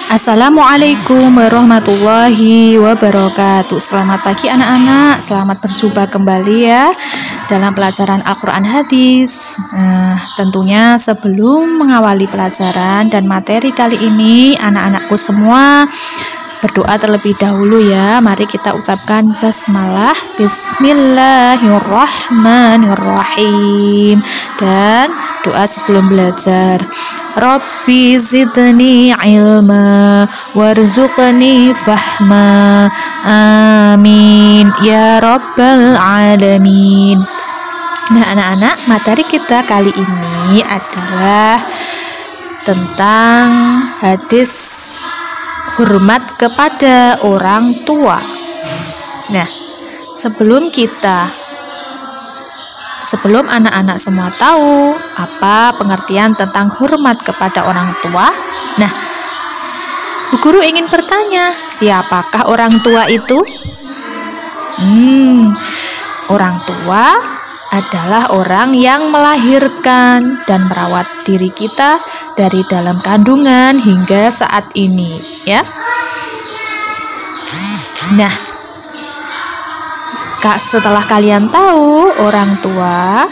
Assalamualaikum warahmatullahi wabarakatuh. Selamat pagi anak-anak, selamat berjumpa kembali ya dalam pelajaran Al-Quran Hadis. Tentunya sebelum mengawali pelajaran dan materi kali ini, anak-anakku semua berdoa terlebih dahulu ya. Mari kita ucapkan basmalah, bismillahirrahmanirrahim, dan doa sebelum belajar. Rabbi zidni ilma warzuqni fahma, amin ya rabbal alamin. Nah anak-anak, materi kita kali ini adalah tentang hadis hormat kepada orang tua. Nah, sebelum anak-anak semua tahu apa pengertian tentang hormat kepada orang tua, nah, Bu Guru ingin bertanya, siapakah orang tua itu? Orang tua adalah orang yang melahirkan dan merawat diri kita dari dalam kandungan hingga saat ini, ya. Nah, setelah kalian tahu orang tua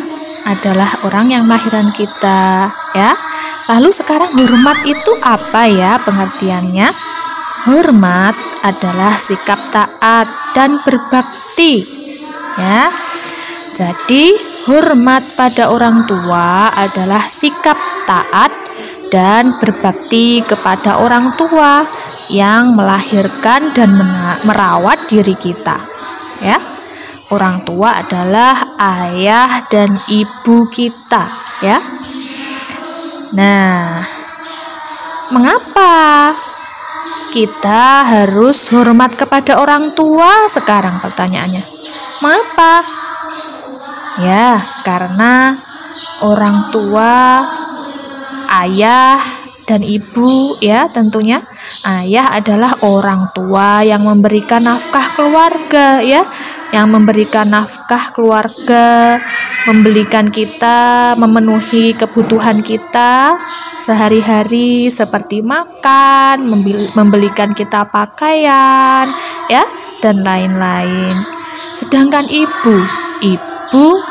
adalah orang yang melahirkan kita, ya. Lalu sekarang hormat itu apa ya pengertiannya? Hormat adalah sikap taat dan berbakti, ya. Jadi hormat pada orang tua adalah sikap taat dan berbakti kepada orang tua yang melahirkan dan merawat diri kita, ya. Orang tua adalah ayah dan ibu kita, ya. Nah, mengapa kita harus hormat kepada orang tua sekarang? Pertanyaannya, mengapa? Ya, karena orang tua, ayah dan ibu, ya, tentunya ayah adalah orang tua yang memberikan nafkah keluarga, ya, yang memberikan nafkah keluarga, membelikan kita, memenuhi kebutuhan kita sehari-hari seperti makan, membelikan kita pakaian, ya, dan lain-lain. Sedangkan ibu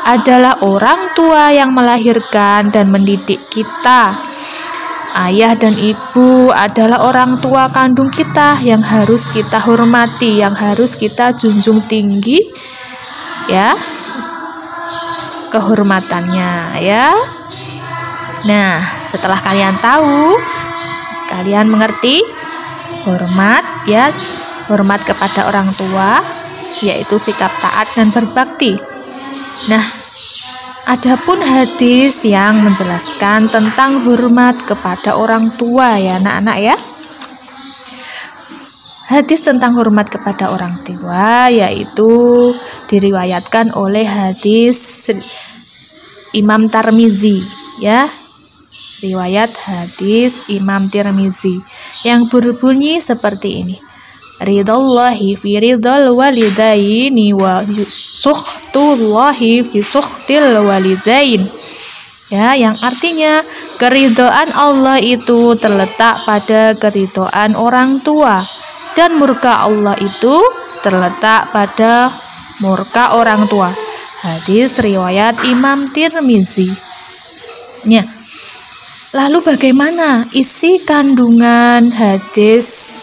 adalah orang tua yang melahirkan dan mendidik kita. Ayah dan ibu adalah orang tua kandung kita yang harus kita hormati, yang harus kita junjung tinggi, ya, kehormatannya, ya. Nah, setelah kalian tahu, kalian mengerti hormat, ya, hormat kepada orang tua, yaitu sikap taat dan berbakti. Nah, adapun hadis yang menjelaskan tentang hormat kepada orang tua, ya anak-anak, ya. Hadis tentang hormat kepada orang tua yaitu diriwayatkan oleh hadis Imam Tirmizi, ya. Riwayat hadis Imam Tirmizi yang berbunyi seperti ini. Ridallahi fi ridal walidaini wa sukhtullahi fi sukhtil walidain, ya, yang artinya keridhaan Allah itu terletak pada keridhaan orang tua dan murka Allah itu terletak pada murka orang tua. Hadis riwayat Imam Tirmizi. Ya. Lalu bagaimana isi kandungan hadis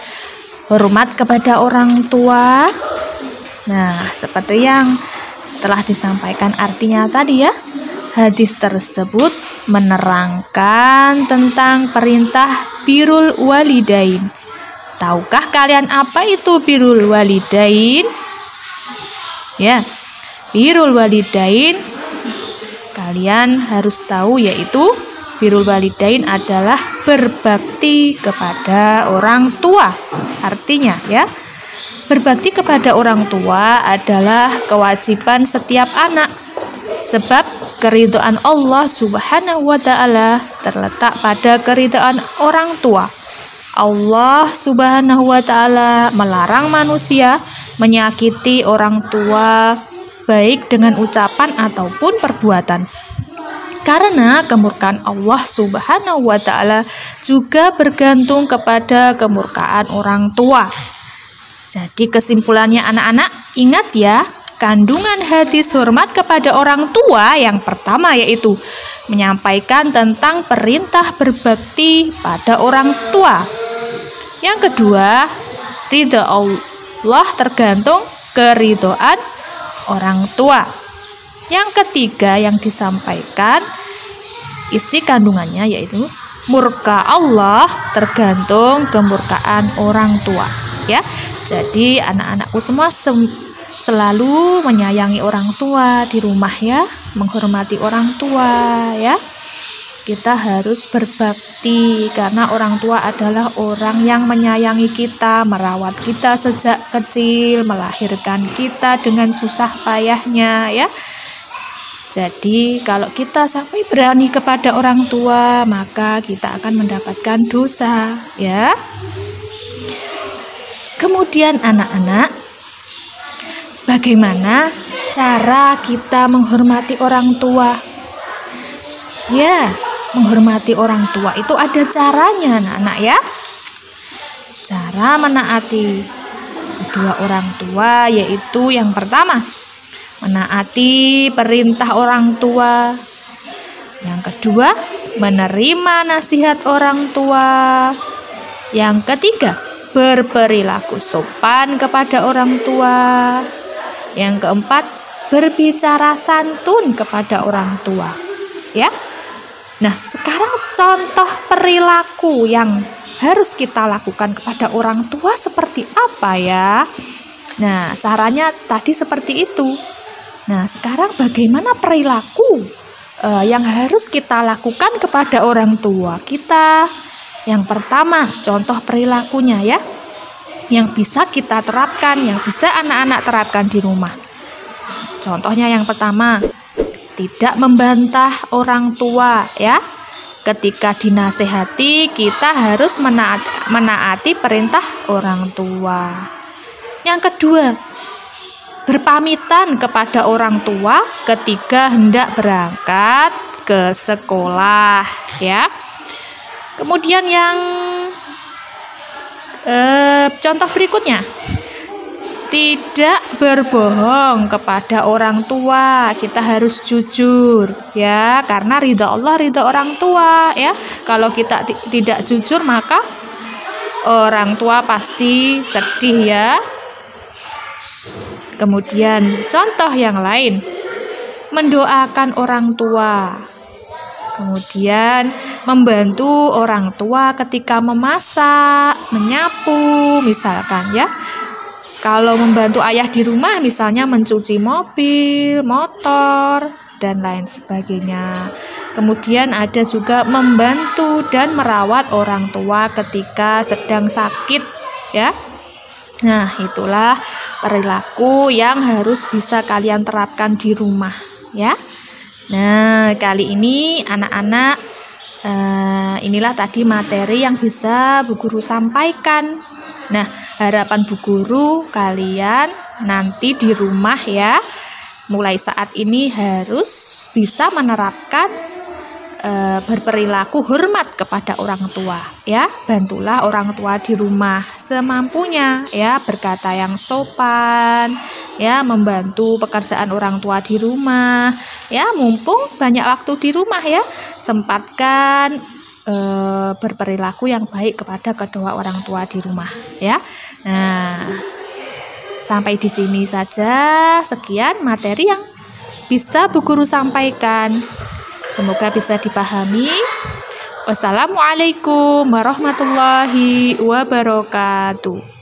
hormat kepada orang tua? Nah, seperti yang telah disampaikan artinya tadi, ya. Hadis tersebut menerangkan tentang perintah birrul walidain. Tahukah kalian apa itu birrul walidain? Ya, birrul walidain kalian harus tahu, yaitu birrul walidain adalah berbakti kepada orang tua. Artinya, ya, berbakti kepada orang tua adalah kewajiban setiap anak, sebab keridhaan Allah Subhanahu wa ta'ala terletak pada keridhaan orang tua. Allah Subhanahu wa ta'ala melarang manusia menyakiti orang tua baik dengan ucapan ataupun perbuatan. Karena kemurkaan Allah Subhanahu wa Ta'ala juga bergantung kepada kemurkaan orang tua. Jadi kesimpulannya anak-anak, ingat ya, kandungan hadis hormat kepada orang tua yang pertama yaitu menyampaikan tentang perintah berbakti pada orang tua. Yang kedua, ridha Allah tergantung keridhaan orang tua. Yang ketiga yang disampaikan isi kandungannya yaitu murka Allah tergantung kemurkaan orang tua, ya. Jadi anak-anakku semua selalu menyayangi orang tua di rumah ya, menghormati orang tua ya. Kita harus berbakti karena orang tua adalah orang yang menyayangi kita, merawat kita sejak kecil, melahirkan kita dengan susah payahnya ya. Jadi kalau kita sampai berani kepada orang tua, maka kita akan mendapatkan dosa ya. Kemudian anak-anak, bagaimana cara kita menghormati orang tua? Ya, menghormati orang tua itu ada caranya anak-anak ya. Cara menaati kedua orang tua yaitu yang pertama, menaati perintah orang tua. Yang kedua, menerima nasihat orang tua. Yang ketiga, berperilaku sopan kepada orang tua. Yang keempat, berbicara santun kepada orang tua. Ya. Nah, sekarang contoh perilaku yang harus kita lakukan kepada orang tua seperti apa ya? Nah, caranya tadi seperti itu. Nah, sekarang bagaimana perilaku yang harus kita lakukan kepada orang tua kita? Yang pertama, contoh perilakunya ya, yang bisa kita terapkan, yang bisa anak-anak terapkan di rumah. Contohnya yang pertama, tidak membantah orang tua ya. Ketika dinasehati, kita harus menaati perintah orang tua. Yang kedua, berpamitan kepada orang tua ketika hendak berangkat ke sekolah ya. Kemudian yang contoh berikutnya, tidak berbohong kepada orang tua. Kita harus jujur ya, karena ridha Allah ridha orang tua ya. Kalau kita tidak jujur maka orang tua pasti sedih ya. Kemudian contoh yang lain, mendoakan orang tua. Kemudian membantu orang tua ketika memasak, menyapu misalkan ya. Kalau membantu ayah di rumah misalnya mencuci mobil, motor, dan lain sebagainya. Kemudian ada juga membantu dan merawat orang tua ketika sedang sakit ya. Nah, itulah perilaku yang harus bisa kalian terapkan di rumah ya. Nah, kali ini anak-anak inilah tadi materi yang bisa Bu Guru sampaikan. Nah, harapan Bu Guru kalian nanti di rumah ya, mulai saat ini harus bisa menerapkan berperilaku hormat kepada orang tua ya. Bantulah orang tua di rumah semampunya ya, berkata yang sopan ya, membantu pekerjaan orang tua di rumah ya. Mumpung banyak waktu di rumah ya, sempatkan berperilaku yang baik kepada kedua orang tua di rumah ya. Nah, sampai di sini saja, sekian materi yang bisa Bu Guru sampaikan. Semoga bisa dipahami. Wassalamualaikum warahmatullahi wabarakatuh.